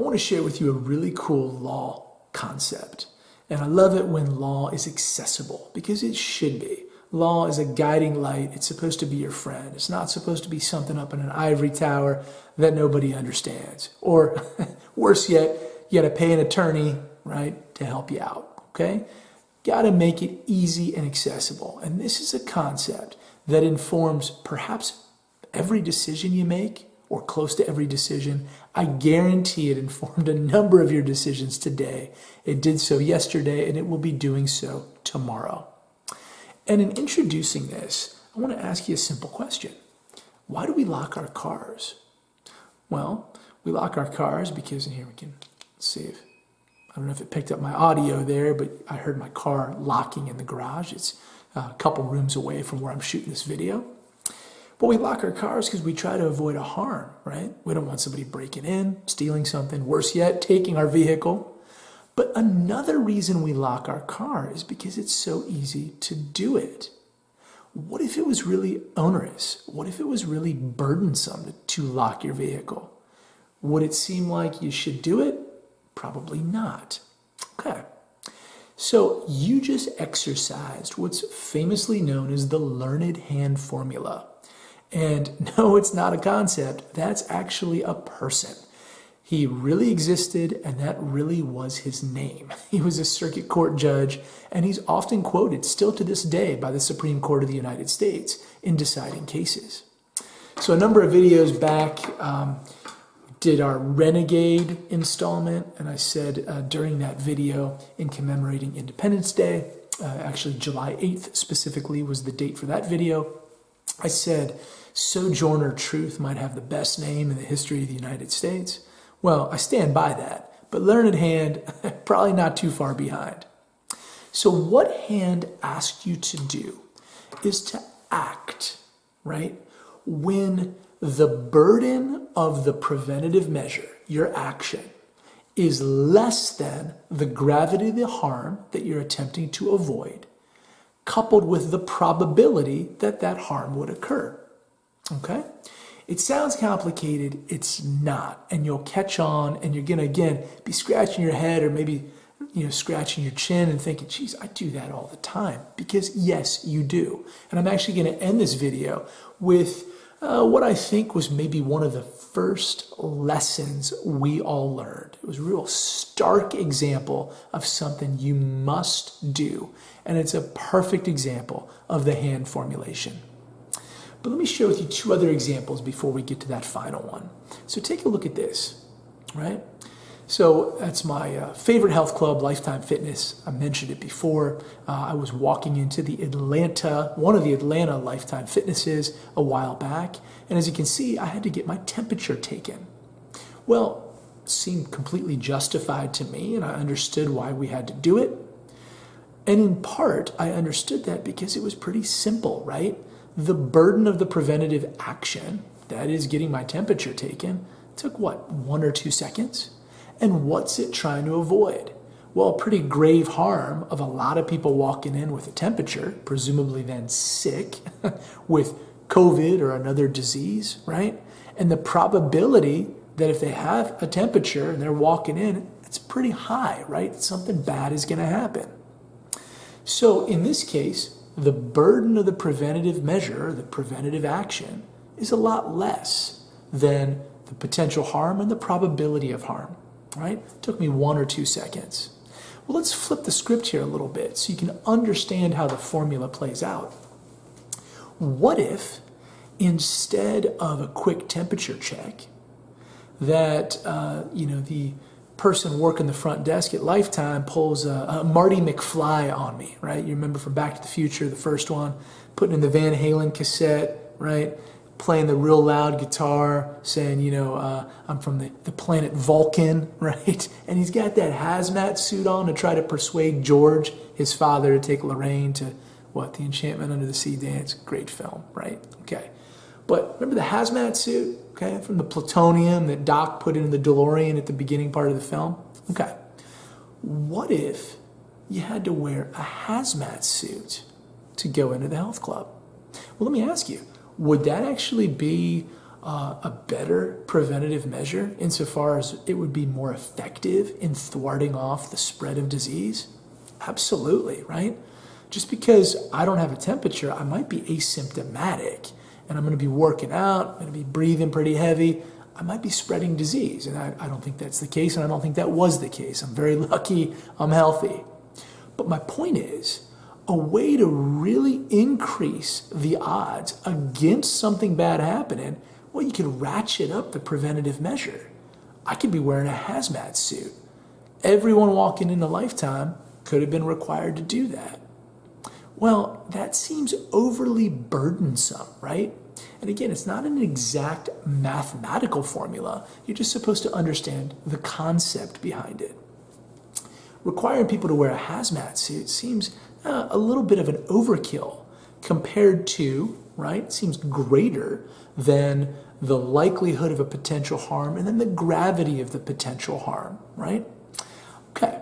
I want to share with you a really cool law concept. And I love it when law is accessible, because it should be. Law is a guiding light. It's supposed to be your friend. It's not supposed to be something up in an ivory tower that nobody understands. Or worse yet, you got to pay an attorney, right, to help you out, okay? Got to make it easy and accessible. And this is a concept that informs perhaps every decision you make, or close to every decision. I guarantee it informed a number of your decisions today. It did so yesterday, and it will be doing so tomorrow. And in introducing this, I want to ask you a simple question. Why do we lock our cars? Well, we lock our cars because, and here we can see if, I don't know if it picked up my audio there, but I heard my car locking in the garage. It's a couple rooms away from where I'm shooting this video. But we lock our cars because we try to avoid a harm, right? We don't want somebody breaking in, stealing something, worse yet, taking our vehicle. But another reason we lock our car is because it's so easy to do it. What if it was really onerous? What if it was really burdensome to lock your vehicle? Would it seem like you should do it? Probably not. Okay. So you just exercised what's famously known as the learned hand formula. And no, it's not a concept. That's actually a person. He really existed, and that really was his name. He was a circuit court judge, and he's often quoted still to this day by the Supreme Court of the United States in deciding cases. So a number of videos back, did our Renegade installment, and I said during that video in commemorating Independence Day, actually July 8th specifically was the date for that video, I said Sojourner Truth might have the best name in the history of the United States. Well, I stand by that, but Learned Hand, probably not too far behind. So what Hand asked you to do is to act, right, when the burden of the preventative measure, your action, is less than the gravity of the harm that you're attempting to avoid, coupled with the probability that that harm would occur. Okay? It sounds complicated. It's not. And you'll catch on, and you're going to, again, be scratching your head or maybe, scratching your chin and thinking, geez, I do that all the time. Because, yes, you do. And I'm actually going to end this video with what I think was maybe one of the first lessons we all learned. It was a real stark example of something you must do. And it's a perfect example of the hand formulation. But let me share with you two other examples before we get to that final one. So take a look at this, right? So that's my favorite health club, Lifetime Fitness. I mentioned it before. I was walking into one of the Atlanta Lifetime Fitnesses a while back. And as you can see, I had to get my temperature taken. Well, it seemed completely justified to me, and I understood why we had to do it. And in part, I understood that because it was pretty simple, right? The burden of the preventative action, that is getting my temperature taken, took what, 1 or 2 seconds? And what's it trying to avoid? Well, a pretty grave harm of a lot of people walking in with a temperature, presumably then sick, with COVID or another disease, right? And the probability that if they have a temperature and they're walking in, it's pretty high, right? Something bad is going to happen. So in this case, the burden of the preventative measure, the preventative action, is a lot less than the potential harm and the probability of harm, right? It took me 1 or 2 seconds. Well, let's flip the script here a little bit so you can understand how the formula plays out. What if, instead of a quick temperature check, that, the person working the front desk at Lifetime pulls a Marty McFly on me, right? You remember from Back to the Future, the first one, putting in the Van Halen cassette, right? Playing the real loud guitar, saying, I'm from the planet Vulcan, right? And he's got that hazmat suit on to try to persuade George, his father, to take Lorraine to, the Enchantment Under the Sea dance. Great film, right? Okay. But remember the hazmat suit, okay, from the plutonium that Doc put in the DeLorean at the beginning part of the film? Okay. What if you had to wear a hazmat suit to go into the health club? Well, let me ask you, would that actually be a better preventative measure insofar as it would be more effective in thwarting off the spread of disease? Absolutely, right? Just because I don't have a temperature, I might be asymptomatic and I'm going to be working out, I'm going to be breathing pretty heavy, I might be spreading disease. And I don't think that's the case, and I don't think that was the case. I'm very lucky I'm healthy. But my point is, a way to really increase the odds against something bad happening, well, you could ratchet up the preventative measure. I could be wearing a hazmat suit. Everyone walking in a lifetime could have been required to do that. Well, that seems overly burdensome, right? And again, it's not an exact mathematical formula. You're just supposed to understand the concept behind it. Requiring people to wear a hazmat suit seems a little bit of an overkill compared to, right, seems greater than the likelihood of a potential harm and then the gravity of the potential harm, right? Okay.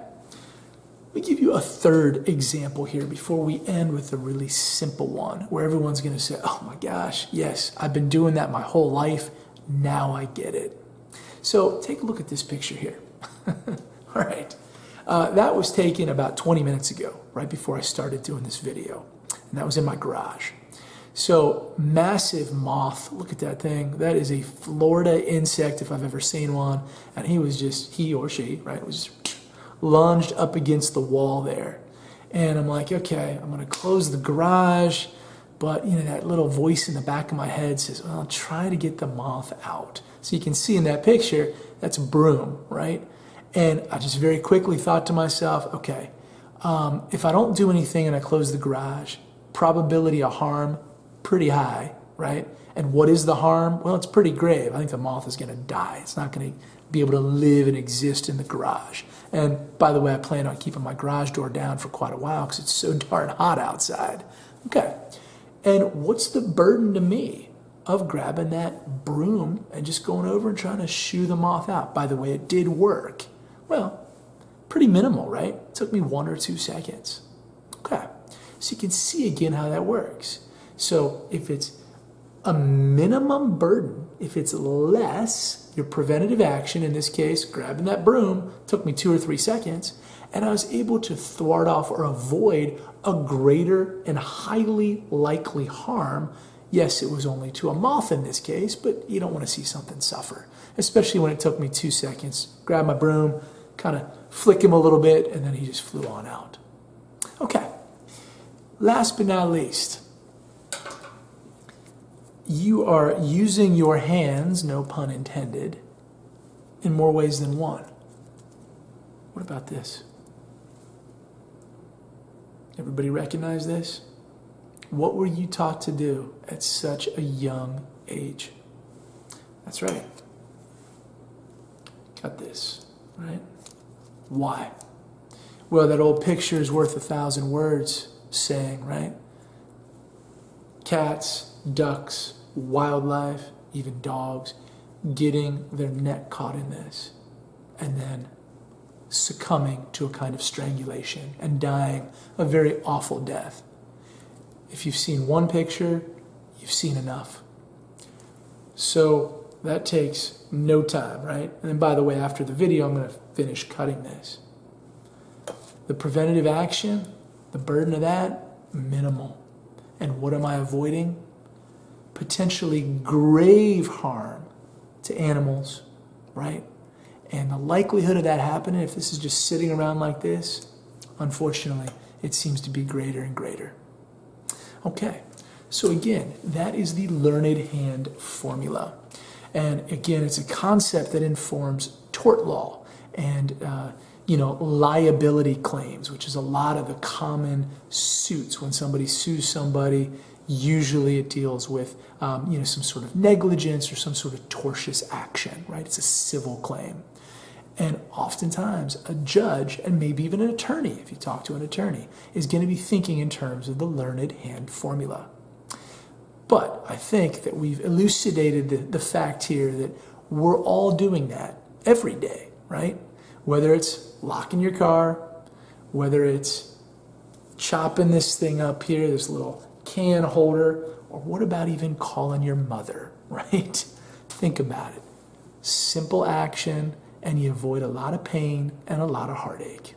Let me give you a third example here before we end with a really simple one where everyone's going to say, oh my gosh, yes, I've been doing that my whole life. Now I get it. So take a look at this picture here. All right. That was taken about 20 minutes ago, right before I started doing this video. And that was in my garage. So massive moth, look at that thing. That is a Florida insect if I've ever seen one. And he or she, right, was just lunged up against the wall there. And I'm like, okay, I'm going to close the garage. But, you know, that little voice in the back of my head says, well, try to get the moth out. So you can see in that picture, that's a broom, right? And I just very quickly thought to myself, okay, if I don't do anything and I close the garage, probability of harm, pretty high, right? And what is the harm? Well, it's pretty grave. I think the moth is going to die. It's not going to be able to live and exist in the garage. And by the way, I plan on keeping my garage door down for quite a while because it's so darn hot outside. Okay. And what's the burden to me of grabbing that broom and just going over and trying to shoo the moth out? By the way, it did work. Well, pretty minimal, right? It took me 1 or 2 seconds. Okay. So you can see again how that works. So if it's a minimum burden, if it's less, your preventative action, in this case, grabbing that broom, took me 2 or 3 seconds, and I was able to thwart off or avoid a greater and highly likely harm. Yes, it was only to a moth in this case, but you don't want to see something suffer, especially when it took me 2 seconds. Grab my broom, kind of flick him a little bit, and then he just flew on out. Okay, last but not least, you are using your hands, no pun intended, in more ways than one. What about this? Everybody recognize this? What were you taught to do at such a young age? That's right. Got this, right? Why? Well, that old picture is worth 1,000 words saying, right? Cats, ducks, wildlife, even dogs, getting their neck caught in this and then succumbing to a kind of strangulation and dying a very awful death. If you've seen one picture, you've seen enough. So that takes no time, right? And then, by the way, after the video, I'm going to finish cutting this. The preventative action, the burden of that, minimal. And what am I avoiding? Potentially grave harm to animals, right? And the likelihood of that happening, if this is just sitting around like this, unfortunately, it seems to be greater and greater. Okay, so again, that is the learned hand formula. And again, it's a concept that informs tort law and liability claims, which is a lot of the common suits. When somebody sues somebody, usually it deals with some sort of negligence or some sort of tortious action, right? It's a civil claim. And oftentimes a judge, and maybe even an attorney, if you talk to an attorney, is going to be thinking in terms of the learned hand formula. But I think that we've elucidated the fact here that we're all doing that every day, right? Whether it's locking your car, whether it's chopping this thing up here, this little can holder, or what about even calling your mother, right? think about it. Simple action, and you avoid a lot of pain and a lot of heartache.